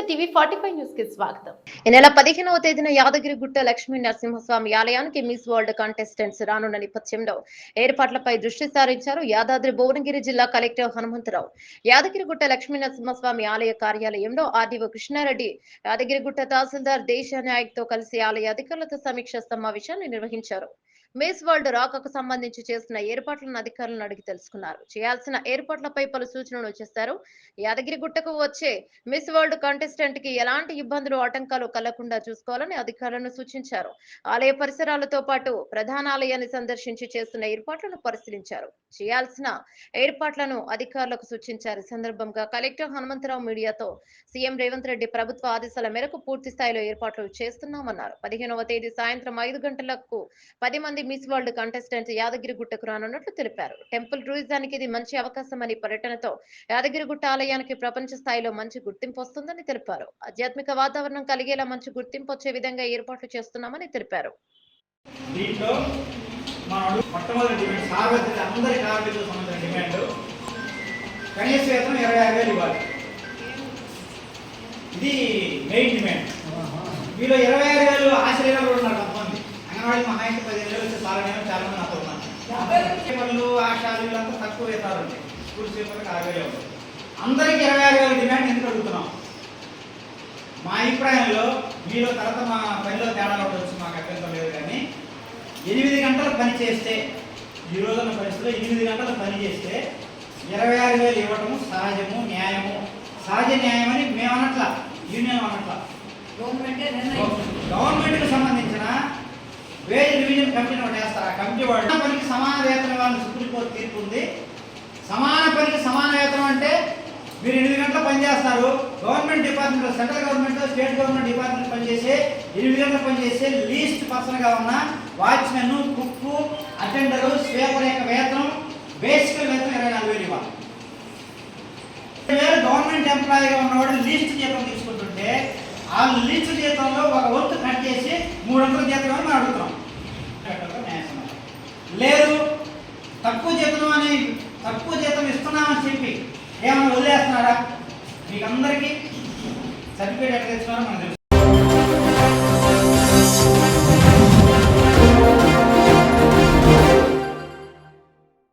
TV 45 news కి స్వాగతం. ఈ నెల 15వ తేదీన యాదగిరిగుట్ట లక్ష్మీ నరసింహస్వామి ఆలయానికి మిస్ వరల్డ్ కంటెస్టెంట్స్ రానున్న నేపథ్యంలో ఏర్పాట్లపై దృష్టి సారించారు యాదాద్రి భువనగిరి జిల్లా కలెక్టర్ హనుమంతరావు. యాదగిరిగుట్ట లక్ష్మీ నరసింహస్వామి ఆలయ కార్యాలయంలో ఆర్డీఓ కృష్ణారెడ్డి, యాదగిరిగుట్ట తహసీల్దార్ దేశ నాయక్ తో కలిసి ఆలయ అధికారులతో సమీక్ష సమావేశాన్ని నిర్వహించారు. మిస్ వరల్డ్ రాకకు సంబంధించి చేసిన ఏర్పాట్లను అధికారులను అడిగి తెలుసుకున్నారు. చేయాల్సిన ఏర్పాట్లపై పలు సూచనలు చేశారు. యాదగిరిగుట్టకు వచ్చే మిస్ వరల్డ్ కంటెస్టెంట్ కి ఎలాంటి ఇబ్బందులు ఆటంకాలు కలగకుండా చూసుకోవాలని అధికారులను సూచించారు. ఆలయ పరిసరాలతో పాటు ప్రధాన ఆలయాన్ని సందర్శించి చేస్తున్న ఏర్పాట్లను పరిశీలించారు. చేయాల్సిన ఏర్పాట్లను అధికారులకు సూచించారు. ఈ సందర్భంగా కలెక్టర్ హనుమంతరావు మీడియాతో సీఎం రేవంత్ రెడ్డి ప్రభుత్వ ఆదేశాల మేరకు పూర్తి స్థాయిలో ఏర్పాట్లు చేస్తున్నామన్నారు. 15వ తేదీ సాయంత్రం 5 గంటలకు 10 మంది మిస్ వరల్డ్ కంటెస్టెంట్స్ యాదగిరిగుట్టకు రానున్నట్లు తెలిపారు. టెంపుల్ టూరిజానికి ఇది మంచి అవకాశమని, పర్యటనతో యాదగిరిగుట్ట ఆలయానికి ప్రపంచ స్థాయిలో మంచి గుర్తింపు వస్తుందని తెలిపారు. ఆధ్యాత్మిక వాతావరణం కలిగేలా మంచి గుర్తింపు వచ్చే విధంగా ఏర్పాట్లు చేస్తున్నామని తెలిపారు. దీంట్లో మనం మొట్టమొదటి డిమాండ్ సార్వత్రిక అందరి కార్మికులకు సంబంధించిన డిమాండ్ కనీస వేతనం 26,000 ఇవ్వాలి. ఇది మెయిన్ డిమాండ్. వీళ్ళు 26,000 ఆశ్రయాలు కూడా ఉన్నారు. కొంతమంది అంగన్వాడీ మహా అయితే 15,000 వచ్చే సాలనేమో చాలా మంది నాతో ఉన్నారు. వాళ్ళు ఆశాలు వీళ్ళంతా తక్కువ వేతారు ఉంటాయి. స్కూల్ స్వీపర్లకు 6,000 ఉంటాయి. అందరికీ 26,000 డిమాండ్ ఎందుకు అడుగుతున్నాం? మా అభిప్రాయంలో మీలో తర్వాత మా పనిలో తేడా ఉండొచ్చు, మాకు అభ్యంతరం లేదు. కానీ 8 గంటలు పని చేస్తే, ఈ రోజున్న పరిస్థితిలో 8 గంటలు పని చేస్తే 26,000 ఇవ్వటము సహజము, న్యాయము. సహజ న్యాయం అని మేము అనట్లా, యూనియన్ అనట్లా. గవర్నమెంట్కి సంబంధించిన వేజ్ రివిజన్ కమిటీని ఒకటి వేస్తారు. ఆ కమిటీ వాళ్ళు పనికి సమాన వేతనం ఇవ్వాలని సుప్రీంకోర్టు తీర్పు ఉంది. సమాన పనికి సమాన వేతనం అంటే మీరు 8 గంటలు పనిచేస్తారు. గవర్నమెంట్ డిపార్ట్మెంట్లో, central government, state government department పనిచేసే 8 గంటలు పనిచేసే లీస్ట్ పర్సన్గా ఉన్న వాచ్మెన్, కుక్కు, అటెండరు, స్వీపర్ యొక్క వేతనం, బేసికల్ వేతనం 24,000 ఇవ్వాలి. గవర్నమెంట్ ఎంప్లాయీగా ఉన్నవాడు లీస్ట్ జీతం తీసుకుంటుంటే ఆ లీస్ట్ జీతంలో ఒక వంతు కట్ చేసి 300 జీతం అని మనం అడుగుతున్నాం. లేదు తక్కువ జీతం ఇస్తున్నామని చెప్పి ఏమైనా వదిలేస్తున్నారా? మీకు అందరికీ సర్టిఫికేట్ ఎక్కడ తెచ్చుకున్నారో మనకు తెలుసు.